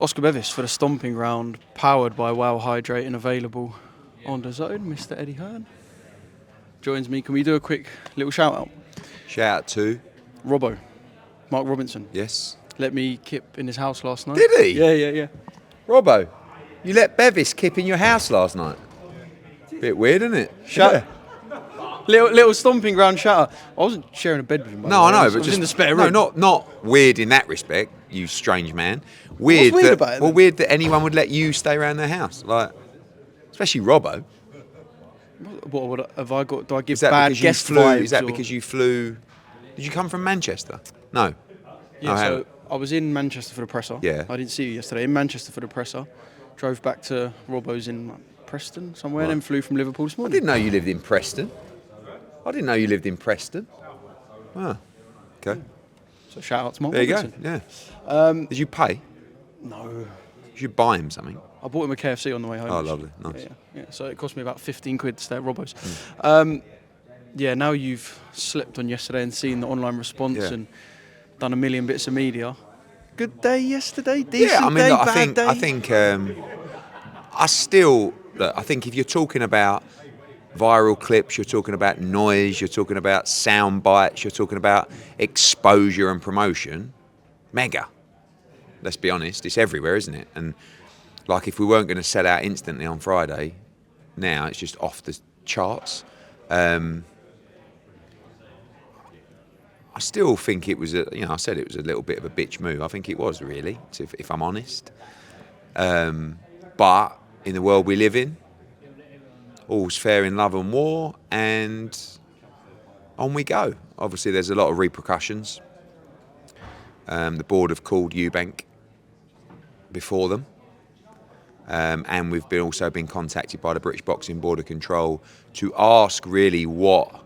Oscar Bevis for the Stomping Ground, powered by Wow Hydrate and available on DAZN. Mr. Eddie Hearn joins me. Can we do a quick little shout out? Shout out to Robbo, Mark Robinson. Yes. Let me kip in his house last night. Did he? Yeah. Robbo, you let Bevis kip in your house last night. Bit weird, isn't it? Shout little Stomping Ground shout out. I wasn't sharing a bed with him. No, I know, but I was just in the spare room. No, not weird in that respect. You strange man. Weird. What's weird that, about it? Well, weird that anyone would let you stay around their house, like, especially Robbo. What have I got? Do I give Is that bad because you guest flew? vibes? Is that or- because you flew? Did you come from Manchester? No. Yeah, Oh, so I was in Manchester for the presser. Yeah. I didn't see you yesterday. In Manchester for the presser. Drove back to Robbo's in Preston somewhere, and then flew from Liverpool this I morning. didn't know you lived in Preston. Ah, okay. So shout out to Mark There you Robinson. go. Yeah. Did you pay? No. You should buy him something. I bought him a KFC on the way home. Oh, actually. lovely. Nice. Yeah. So it cost me about 15 quid to stay at Robbo's. Yeah, now you've slept on yesterday and seen the online response Yeah. and done a million bits of media. Good day yesterday? Decent Yeah, I mean, day, look, bad day? I think if you're talking about viral clips, you're talking about noise, you're talking about sound bites, you're talking about exposure and promotion, mega. Let's be honest, it's everywhere, isn't it? And like, if we weren't going to sell out instantly on Friday, now it's just off the charts. I still think it was I said it was a little bit of a bitch move. I think it was, really, if I'm honest. But in the world we live in, all's fair in love and war, and on we go. Obviously, there's a lot of repercussions. The board have called Eubank before them, and we've also been contacted by the British Boxing Board of Control to ask really what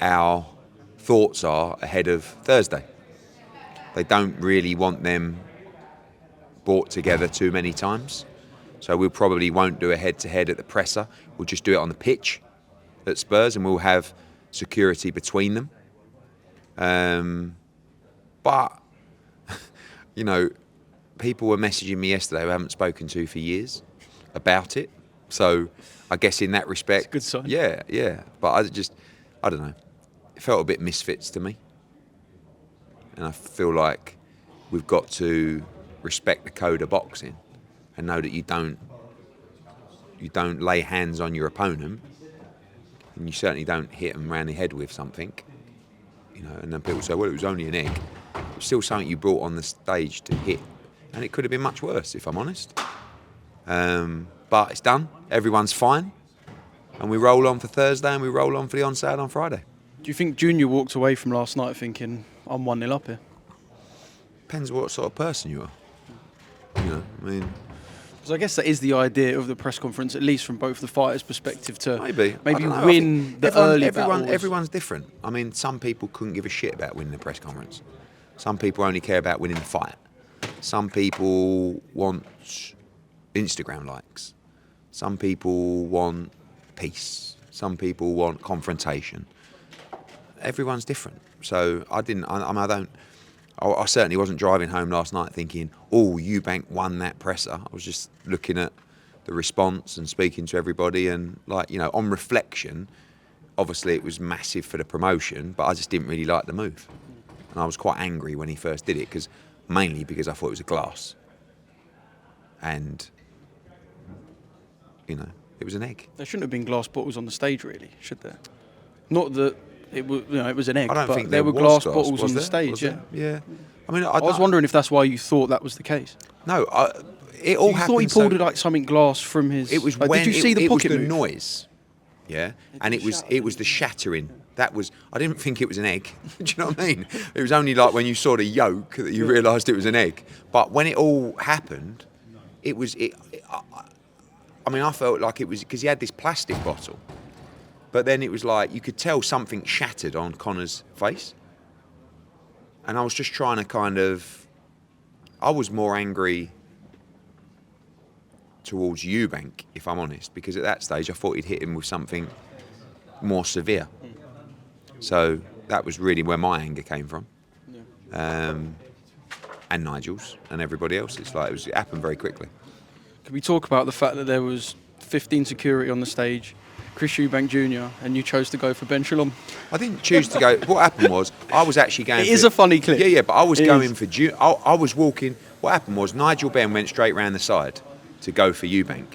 our thoughts are ahead of Thursday. They don't really want them brought together too many times, so we probably won't do a head-to-head at the presser. We'll just do it on the pitch at Spurs, and we'll have security between them. But people were messaging me yesterday who I haven't spoken to for years about it, so I guess in that respect, It's a good sign. Yeah. But I don't know. It felt a bit misfits to me, and I feel like we've got to respect the code of boxing and know that you don't lay hands on your opponent, and you certainly don't hit them round the head with something. And then people say, well, it was only an egg. It was still something you brought on the stage to hit, and it could have been much worse, if I'm honest. But it's done. Everyone's fine, and we roll on for Thursday, and we roll on for the on-sale on Friday. Do you think Junior walked away from last night thinking, I'm 1-0 up here? Depends what sort of person you are. Because I guess that is the idea of the press conference, at least from both the fighters' perspective, to maybe I don't know. win the early battles. Everyone's different. I mean, some people couldn't give a shit about winning the press conference. Some people only care about winning the fight. Some people want Instagram likes. Some people want peace. Some people want confrontation. Everyone's different. So I certainly wasn't driving home last night thinking, oh, Eubank won that presser. I was just looking at the response and speaking to everybody, and on reflection, obviously it was massive for the promotion, but I just didn't really like the move. And I was quite angry when he first did it, mainly because I thought it was a glass. And, it was an egg. There shouldn't have been glass bottles on the stage, really, should there? Not that it was an egg, I don't but think there were was glass bottles on the there? stage, Was yeah. there? Yeah. I mean, I was wondering if that's why you thought that was the case. No, it all You happened. thought he pulled like something glass from his... It was like, when did you see the it was pocket the move? noise, yeah, and it was the shattering. That was. I didn't think it was an egg. Do you know what I mean? It was only like when you saw the yolk that you realised it was an egg. But when it all happened, it was. I felt like it was because he had this plastic bottle, but then it was like you could tell something shattered on Conor's face, and I was just trying to I was more angry towards Eubank, if I'm honest, because at that stage I thought he'd hit him with something more severe. So that was really where my anger came from. and Nigel's and everybody else's. Like it happened very quickly. Can we talk about the fact that there was 15 security on the stage, Chris Eubank Jr., and you chose to go for Benn Shalom? I didn't choose to go. What happened was I was actually going. It is a funny clip. Yeah, but I was going is. for. I was walking. What happened was Nigel Benn went straight round the side to go for Eubank,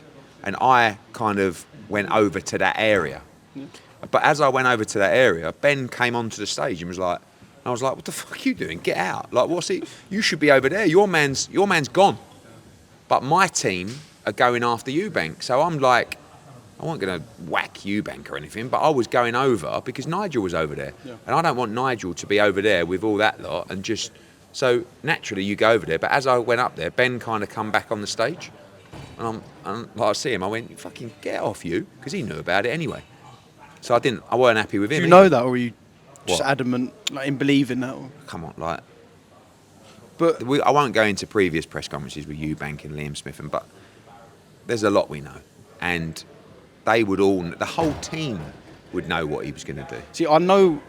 and I kind of went over to that area. Yeah. But as I went over to that area, Ben came onto the stage and was like, I was like, "What the fuck are you doing? Get out! Like, what's it? You should be over there. Your man's gone." But my team are going after Eubank, so I'm like, I wasn't going to whack Eubank or anything, but I was going over because Nigel was over there. Yeah. And I don't want Nigel to be over there with all that lot and just... So naturally you go over there, but as I went up there, Ben kind of come back on the stage. And I see him, I went, "You fucking get off you," because he knew about it anyway. So I weren't happy with him. Do you know that, or were you just adamant in believing that? Or? Come on, like... But I won't go into previous press conferences with Eubank and Liam Smith, but there's a lot we know. And... they would all, the whole team would know what he was going to do. See, I know,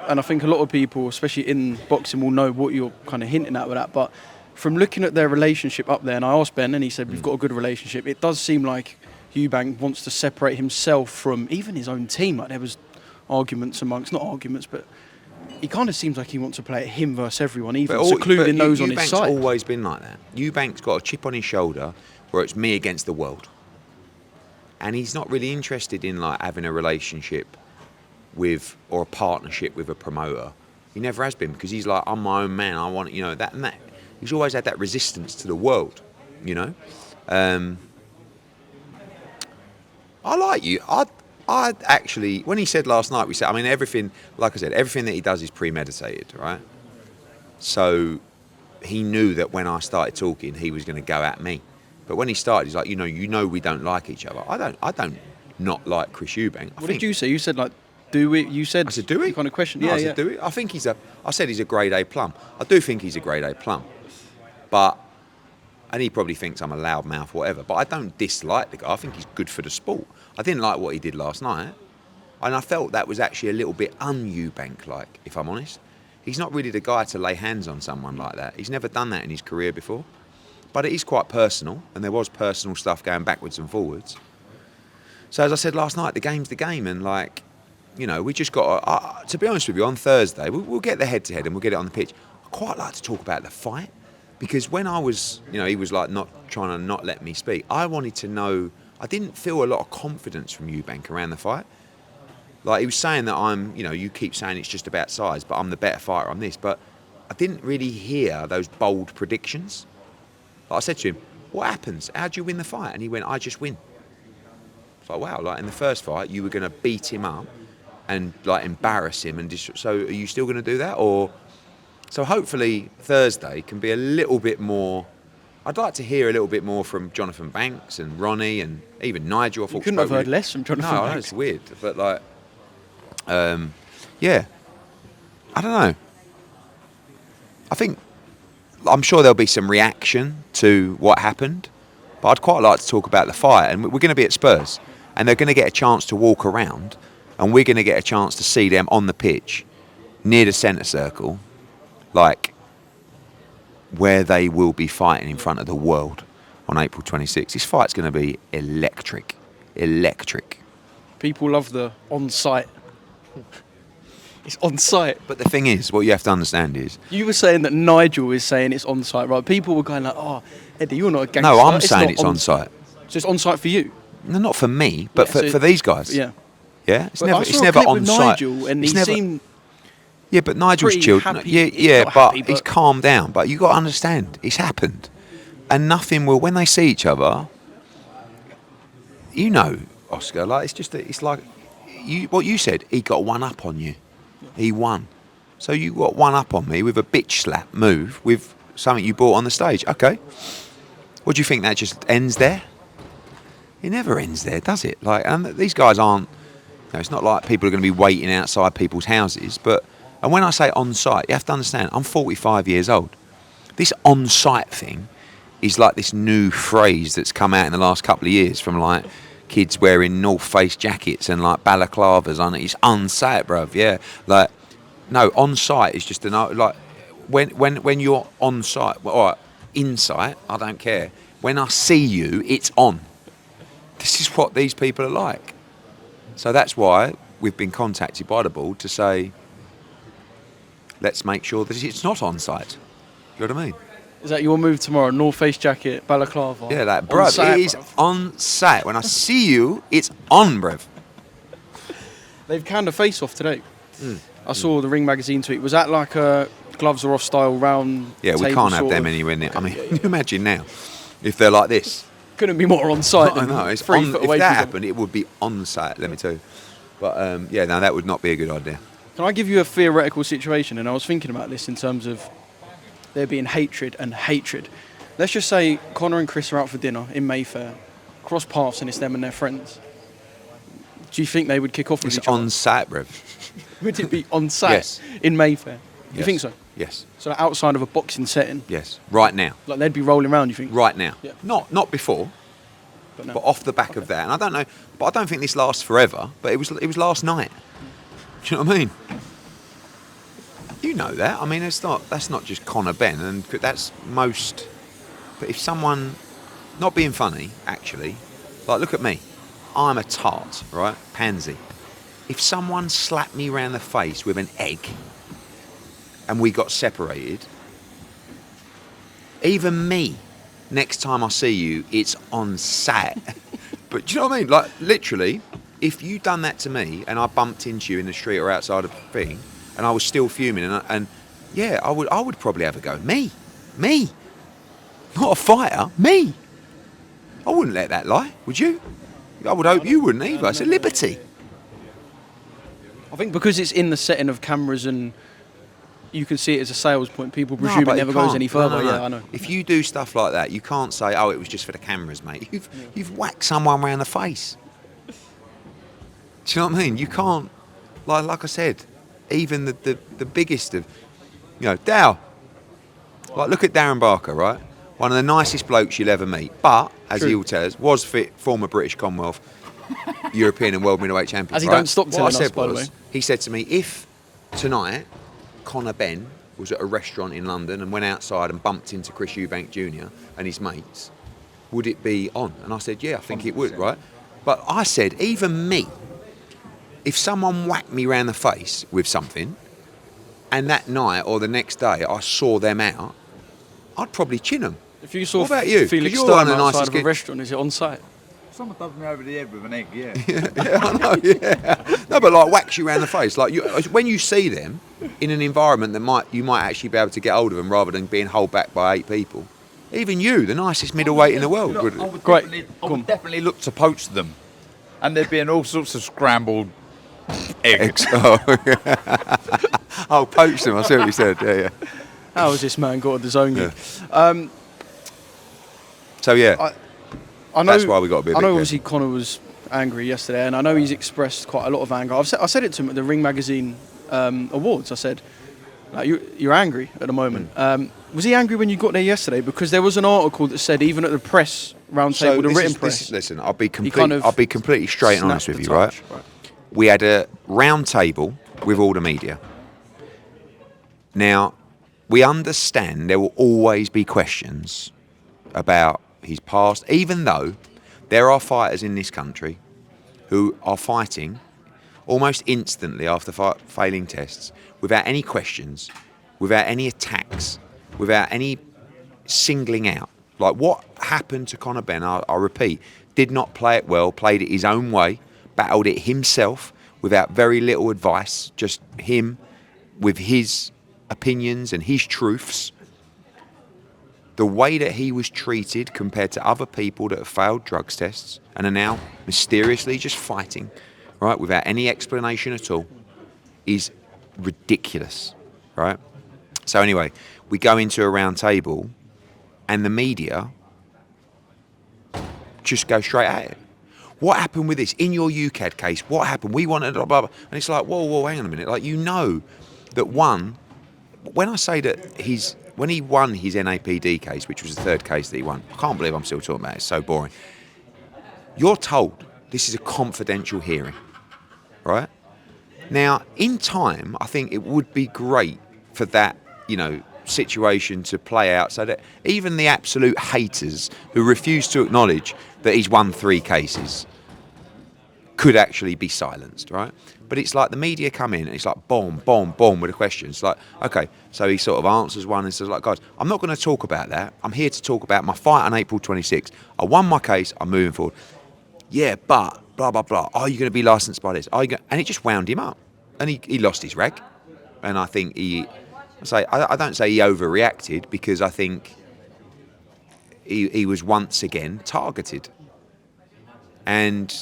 and I think a lot of people, especially in boxing, will know what you're kind of hinting at with that. But from looking at their relationship up there, and I asked Ben, and he said, we've got a good relationship. It does seem like Eubank wants to separate himself from even his own team. Like there was arguments amongst, not arguments, but he kind of seems like he wants to play it him versus everyone, even secluding those on his side. Eubank's always been like that. Eubank's got a chip on his shoulder where it's me against the world. And he's not really interested in like having a relationship with or a partnership with a promoter. He never has been, because he's like, I'm my own man. I want, that and that. He's always had that resistance to the world, I like you. I actually, when he said last night, we said, everything, like I said, everything that he does is premeditated, right? So he knew that when I started talking, he was going to go at me. But when he started, he's like, you know, we don't like each other. I don't not like Chris Eubank. What did you say? You said like, do we? You said. I said, do we? Kind of question. No, yeah, I said, do we? I think I said he's a grade A plum. I do think he's a grade A plum, and he probably thinks I'm a loudmouth, whatever. But I don't dislike the guy. I think he's good for the sport. I didn't like what he did last night, and I felt that was actually a little bit un-Eubank-like, if I'm honest. He's not really the guy to lay hands on someone like that. He's never done that in his career before. But it is quite personal, and there was personal stuff going backwards and forwards. So as I said last night, the game's the game, and we just got to be honest with you, on Thursday, we'll get the head-to-head and we'll get it on the pitch. I quite like to talk about the fight, because when I was, he was like not trying to not let me speak. I wanted to know, I didn't feel a lot of confidence from Eubank around the fight. Like he was saying that you keep saying it's just about size, but I'm the better fighter on this. But I didn't really hear those bold predictions. Like I said to him, what happens? How do you win the fight? And he went, I just win. It's like, wow, like in the first fight, you were going to beat him up and like embarrass him. So are you still going to do that? So hopefully Thursday can be a little bit more. I'd like to hear a little bit more from Jonathan Banks and Ronnie and even Nigel. I thought you couldn't have heard less from Jonathan Banks. No, it's weird. But like, yeah, I don't know. I'm sure there'll be some reaction to what happened, but I'd quite like to talk about the fight. And we're going to be at Spurs, and they're going to get a chance to walk around, and we're going to get a chance to see them on the pitch, near the centre circle, like where they will be fighting in front of the world on April 26th. This fight's going to be electric. Electric. People love the on-site. It's on site. But the thing is, what you have to understand is... You were saying that Nigel is saying it's on site, right? People were going like, oh, Eddie, you're not a gangster. No, I'm saying it's on site. So it's on site for you? No, not for me, but for these guys. Yeah. Yeah? It's never on site. Nigel, and he seemed... Yeah, but Nigel's chilled. Happy. Yeah, but he's calmed down. But you got to understand, it's happened. And nothing will... When they see each other, Oscar, like it's like... what you said, he got one up on you. He won. So you got one up on me with a bitch slap move with something you bought on the stage. Okay. What do you think, that just ends there? It never ends there, does it? And these guys aren't, it's not like people are going to be waiting outside people's houses. And when I say on site, you have to understand, I'm 45 years old. This on site thing is like this new phrase that's come out in the last couple of years from like kids wearing North Face jackets and like balaclavas on it. It's on site, bruv. Yeah. No, on site is just when you're on site, well, all right, in sight, I don't care. When I see you, it's on. This is what these people are like. So that's why we've been contacted by the board to say, let's make sure that it's not on site. You know what I mean? Is that your move tomorrow? North Face jacket, balaclava. Yeah, that, bruv. It is on site. When I see you, it's on, bruv. They've canned a face-off today. I saw the Ring magazine tweet. Was that like a gloves are off style round? Yeah, we can't have them anywhere near. I mean, can you imagine now if they're like this? Couldn't be more on site. I know. It's 3 on, foot if away that from happened, it would be on site. Let me tell you. But yeah, no, that would not be a good idea. Can I give you a theoretical situation? And I was thinking about this in terms of there being hatred and hatred. Let's just say Conor and Chris are out for dinner in Mayfair, cross paths, and it's them and their friends. Do you think they would kick off with It's each other? on site, bruv. Would it be on site Yes. in Mayfair? You Yes. think so? Yes. So outside of a boxing setting, Yes. Right now. like they'd be rolling around, you think? Right now. Yeah. Not before, But no. but off the back of that. And I don't know, but I don't think this lasts forever. But it was last night. Do you know what I mean? You know that. I mean, that's not just Conor Benn, and that's most. But if someone, not being funny, actually, like look at me, I'm a tart, right? Pansy. If someone slapped me round the face with an egg, and we got separated, even me, next time I see you, it's on sat. But do you know what I mean? Like literally, if you done that to me and I bumped into you in the street or outside of the thing, and I was still fuming, and yeah, I would probably have a go. Me, not a fighter. Me, I wouldn't let that lie. Would you? I would hope you wouldn't either. It's a liberty. I think because it's in the setting of cameras and you can see it as a sales point, people presume but it you never goes can't. any further. No. Yeah, I know. If you do stuff like that, you can't say, "Oh, it was just for the cameras, mate." You've whacked someone round the face. Do you know what I mean? You can't, like I said, even the biggest of, Dow. Like look at Darren Barker, right? One of the nicest blokes you'll ever meet, but as True. he will tell us, was fit former British Commonwealth, European and World Middleweight champion. As he right? don't stop What telling I said us, by the was, way. he said to me, if tonight Conor Benn was at a restaurant in London and went outside and bumped into Chris Eubank Jr. and his mates, would it be on? And I said, yeah, I think it would, right? But I said, even me, if someone whacked me round the face with something, and that night or the next day I saw them out, I'd probably chin them. If you saw What about you? 'Cause Felix you're one Sturm of the outside nicest of a kids. restaurant, is it on site? Someone dubs me over the head with an egg, yeah. Yeah, I know, yeah. No, but like whacks you around the face. Like when you see them in an environment that you might actually be able to get hold of them rather than being held back by 8 people. Even you, the nicest middleweight in the world. Look, would- I would Great. definitely, I Go on. would definitely look to poach them. And there'd be all sorts of scrambled eggs. Oh, poach them. I see what you said. Yeah, yeah. How has this man got a DAZN gig? So yeah, I know, That's why we got to be a I bit know obviously Conor was angry yesterday, and I know he's expressed quite a lot of anger. I said it to him at the Ring Magazine awards. I said, like, you're angry at the moment. Was he angry when you got there yesterday? Because there was an article that said even at the press roundtable, the written press, listen, I'll be kind of completely straight and honest snapped with the you, touch. right? We had a round table with all the media. Now, we understand there will always be questions about his past, even though there are fighters in this country who are fighting almost instantly after failing tests without any questions, without any attacks, without any singling out. Like what happened to Conor Benn, I repeat, did not play it well, played it his own way, battled it himself without very little advice, just him with his opinions and his truths. The way that he was treated compared to other people that have failed drugs tests and are now mysteriously just fighting, right, without any explanation at all, is ridiculous, right? So anyway, we go into a round table and the media just go straight at it. What happened with this? In your UCAD case, what happened? We wanted blah, blah, blah. And it's like, whoa, hang on a minute. Like, you know that when I say that when he won his NAPD case, which was the third case that he won, I can't believe I'm still talking about it, it's so boring. You're told this is a confidential hearing, right? Now, in time, I think it would be great for that, situation to play out so that even the absolute haters who refuse to acknowledge that he's won 3 cases could actually be silenced, right? But it's like the media come in and it's like boom, boom, boom with a question. It's like, okay, so he sort of answers one and says like, guys, I'm not going to talk about that. I'm here to talk about my fight on April 26th. I won my case. I'm moving forward. Yeah, but blah, blah, blah. Are you going to be licensed by this? And it just wound him up. And he lost his reg. And I think I don't say he overreacted, because I think he was once again targeted. And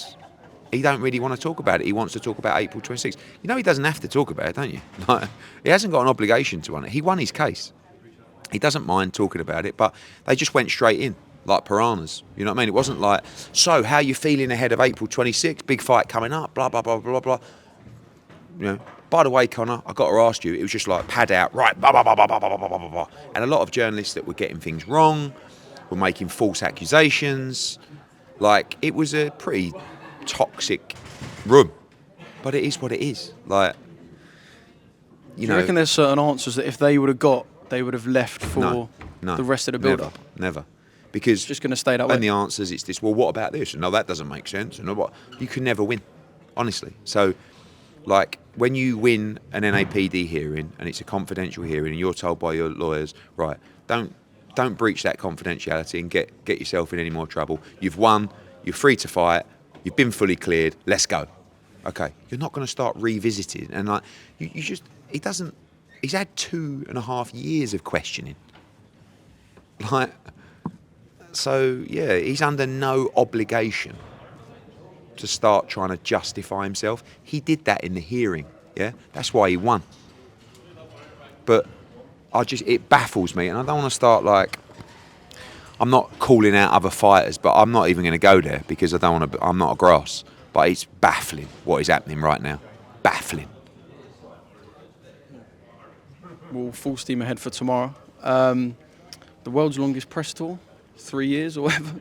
he don't really want to talk about it. He wants to talk about April 26th. You know he doesn't have to talk about it, don't you? Like, he hasn't got an obligation to run it. He won his case. He doesn't mind talking about it, but they just went straight in, like piranhas. You know what I mean? It wasn't like, so how are you feeling ahead of April 26th? Big fight coming up, blah, blah, blah, blah, blah. You know, by the way, Conor, I've got to ask you, it was just like pad out, right, blah, blah, blah, blah, blah, blah, blah, blah, blah. And a lot of journalists that were getting things wrong, were making false accusations. Like, it was a pretty toxic room, but it is what it is. Like, you know, Do you reckon there's certain answers that if they would have got, they would have left for no, the rest of the build-up? Never. Because It's just going to stay that way. and the answers, it's this, well, what about this? And no, that doesn't make sense. And what? You can never win, honestly. So, like, when you win an NAPD hearing and it's a confidential hearing and you're told by your lawyers, right, don't breach that confidentiality and get yourself in any more trouble. You've won, you're free to fight, you've been fully cleared, let's go. Okay, you're not going to start revisiting. And like, he's had 2.5 years of questioning. Like, so yeah, he's under no obligation to start trying to justify himself. He did that in the hearing, yeah? That's why he won. But it baffles me, and I don't want to start like, I'm not calling out other fighters, but I'm not even going to go there because I'm not a grass. But it's baffling what is happening right now. Baffling. We'll full steam ahead for tomorrow. The world's longest press tour, 3 years or whatever,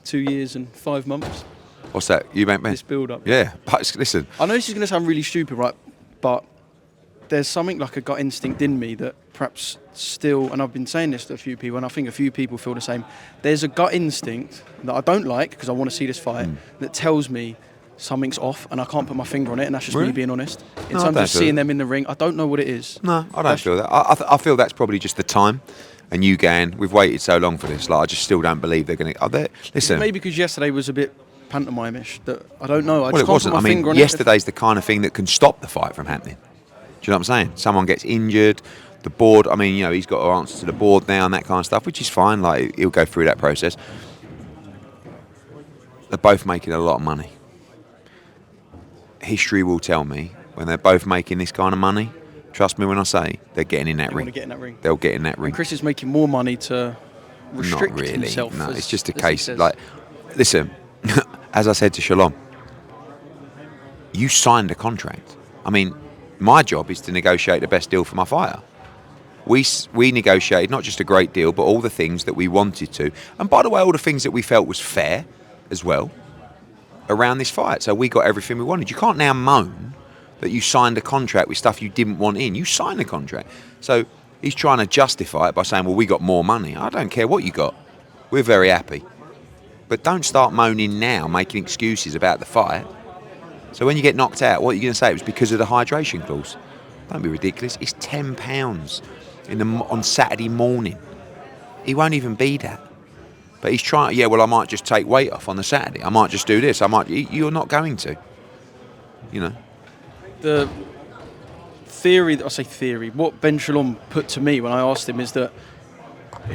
2 years and 5 months. What's that? Eubank Benn? This build-up. Yeah, but listen. I know this is going to sound really stupid, right? But there's something like a gut instinct in me that perhaps still, and I've been saying this to a few people, and I think a few people feel the same. There's a gut instinct that I don't like, because I want to see this fight, that tells me something's off, and I can't put my finger on it, and that's just Really? me being honest. In No, I terms don't of feel seeing that. them in the ring, I don't know what it is. No, I don't feel that. I feel that's probably just the time. And you going, we've waited so long for this. Like, I just still don't believe they're going to. Listen. Maybe because yesterday was a bit pantomime-ish. That I don't know. I Well, just it can't wasn't. put I my mean, finger on yesterday's the kind of thing that can stop the fight from happening. Do you know what I'm saying? Someone gets injured, the board. I mean, you know, he's got to answer to the board now and that kind of stuff, which is fine. Like, he'll go through that process. They're both making a lot of money. History will tell me when they're both making this kind of money. Trust me when I say they're getting in that They ring. want to get in that ring. They'll get in that ring. And Chris is making more money to restrict Not really. himself. No, as- it's just a as he case. says. Like, listen, as I said to Shalom, you signed a contract. I mean, my job is to negotiate the best deal for my fighter. We negotiated not just a great deal, but all the things that we wanted to. And by the way, all the things that we felt was fair as well around this fight. So we got everything we wanted. You can't now moan that you signed a contract with stuff you didn't want in. You signed a contract. So he's trying to justify it by saying, well, we got more money. I don't care what you got. We're very happy. But don't start moaning now, making excuses about the fight. So when you get knocked out, what are you going to say? It was because of the hydration clause. Don't be ridiculous. It's £10 on Saturday morning. He won't even be that. But he's trying, yeah, well, I might just take weight off on the Saturday. I might just do this. You're not going to. You know. The theory, what Ben Shalom put to me when I asked him is that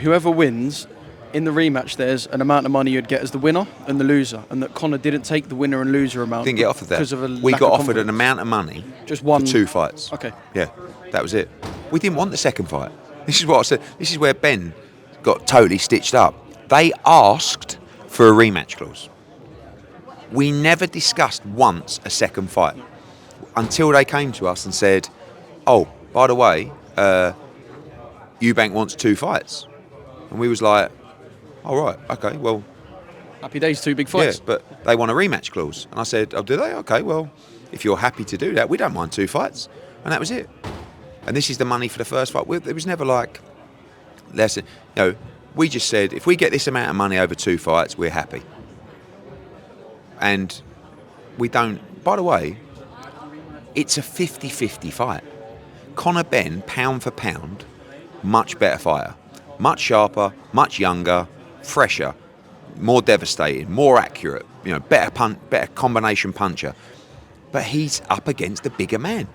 whoever wins in the rematch, there's an amount of money you'd get as the winner and the loser, and that Conor didn't take the winner and loser amount. Didn't get offered that. Because of a We lack got of offered an confidence. amount of money Just one. for 2 fights. Okay. Yeah, that was it. We didn't want the second fight. This is what I said. This is where Ben got totally stitched up. They asked for a rematch clause. We never discussed once a second fight until they came to us and said, oh, by the way, Eubank wants 2 fights. And we was like, all right, okay, well, Happy days, 2 big fights. yeah, but they want a rematch clause. And I said, oh, do they? Okay, well, if you're happy to do that, we don't mind 2 fights. And that was it. And this is the money for the first fight. It was never like, less. We just said if we get this amount of money over 2 fights, we're happy. And we don't. By the way, it's a 50-50 fight. Conor Benn, pound for pound, much better fighter, much sharper, much younger, fresher, more devastating, more accurate. Better combination puncher. But he's up against the bigger man.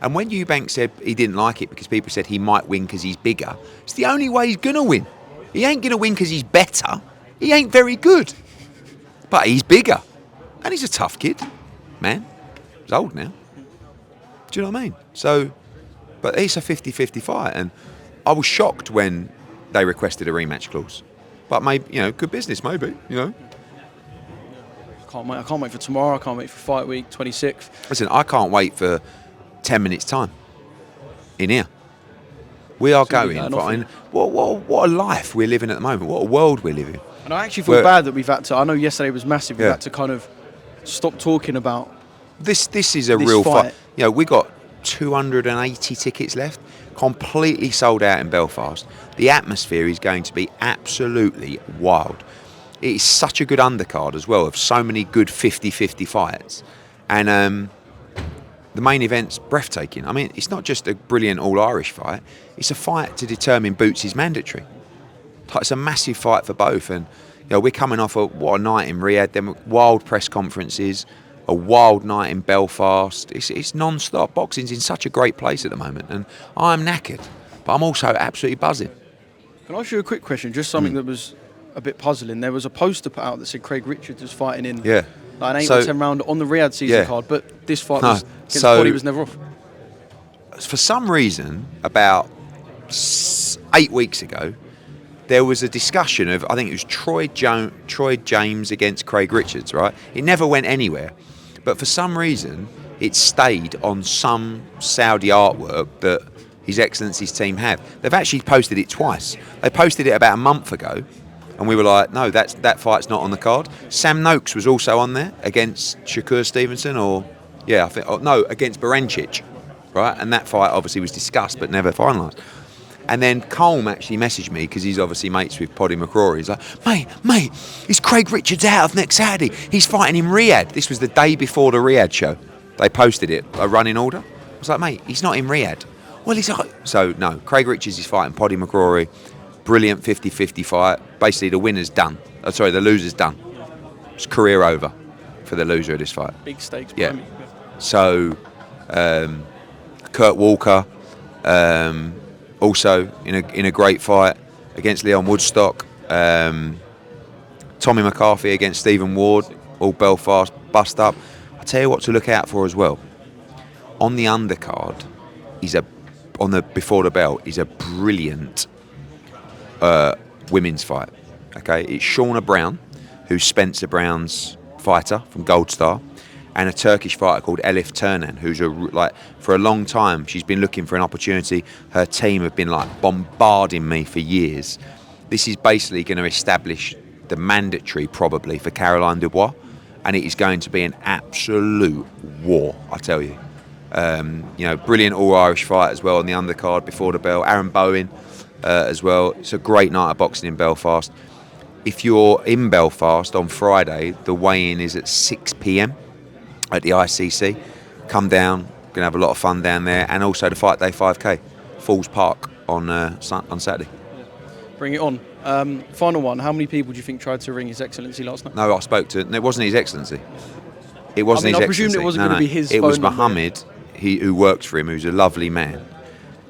And when Eubank said he didn't like it because people said he might win because he's bigger, it's the only way he's going to win. He ain't going to win because he's better. He ain't very good. But he's bigger. And he's a tough kid, man. He's old now. Do you know what I mean? So, but it's a 50-50 fight. And I was shocked when they requested a rematch clause. But maybe, good business, maybe, I can't wait for tomorrow. I can't wait for fight week 26. Listen, I can't wait for 10 minutes' time in here. We are going. What a life we're living at the moment. What a world we're living. And I actually feel bad that we've had to. I know yesterday was massive. We've had to kind of stop talking about this is a real fight. We got 280 tickets left, completely sold out in Belfast. The atmosphere is going to be absolutely wild. It is such a good undercard as well of so many good 50-50 fights. And the main event's breathtaking. I mean, it's not just a brilliant all-Irish fight. It's a fight to determine Boots' mandatory. It's a massive fight for both. And we're coming off what a night in Riyadh, then wild press conferences, a wild night in Belfast. It's non-stop. Boxing's in such a great place at the moment. And I'm knackered, but I'm also absolutely buzzing. Can I ask you a quick question? Just something that was a bit puzzling. There was a poster put out that said Craig Richards was fighting in like an 8 or 10 round on the Riyadh season card, but this fight was against Body was never off. For some reason, about 8 weeks ago, there was a discussion of, I think it was Troy James against Craig Richards, right? It never went anywhere. But for some reason, it stayed on some Saudi artwork that His Excellency's team have. They've actually posted it twice. They posted it about a month ago, and we were like, no, that fight's not on the card. Sam Noakes was also on there against Shakur Stevenson, against Berencic, right? And that fight obviously was discussed but never finalised. And then Colm actually messaged me because he's obviously mates with Paddy McCrory. He's like, mate, is Craig Richards out of next Saturday? He's fighting in Riyadh. This was the day before the Riyadh show. They posted it, a running order. I was like, mate, he's not in Riyadh. Well, he's like... So, no, Craig Richards is fighting Paddy McCrory. Brilliant 50-50 fight. Basically, the winner's done. The loser's done. It's career over for the loser of this fight. Big stakes. Yeah. So, Kurt Walker... also in a great fight against Leon Woodstock. Tommy McCarthy against Stephen Ward, all Belfast, bust up. I tell you what to look out for as well. On the undercard, before the bell, is a brilliant women's fight. Okay, it's Shauna Brown, who's Spencer Brown's fighter from Gold Star, and a Turkish fighter called Elif Turnan, who's for a long time she's been looking for an opportunity. Her team have been bombarding me for years. This is basically going to establish the mandatory probably for Caroline Dubois, and it is going to be an absolute war, I tell you. Brilliant all-Irish fight as well on the undercard before the bell. Aaron Bowen as well. It's a great night of boxing in Belfast. If you're in Belfast on Friday, the weigh-in is at 6 p.m. at the ICC. Come down, going to have a lot of fun down there, and also the Fight Day 5K, Falls Park on Saturday. Bring it on. Final one. How many people do you think tried to ring His Excellency last night? No, I spoke to. It wasn't His Excellency. It wasn't His Excellency. I presumed it wasn't going to be his. It was Mohammed, who works for him, who's a lovely man,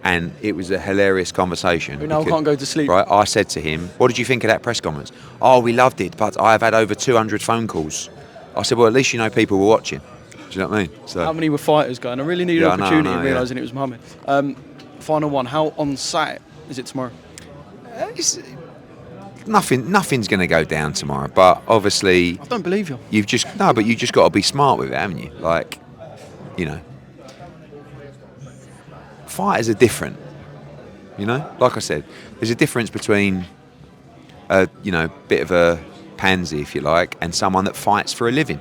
and it was a hilarious conversation. We now can't go to sleep. Right, I said to him, "What did you think of that press conference?" "Oh, we loved it, but I have had over 200 phone calls." I said, "Well, at least you know people were watching." Do you know what I mean? So, how many were fighters going? I really needed an opportunity of realising it was Mohammed. Final one. How on site is it tomorrow? Nothing's going to go down tomorrow, but obviously... I don't believe you. You've just got to be smart with it, haven't you? Fighters are different. Like I said, there's a difference between bit of a pansy, if you like, and someone that fights for a living.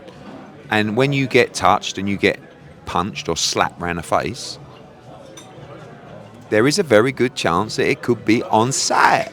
And when you get touched and you get punched or slapped around the face, there is a very good chance that it could be on site.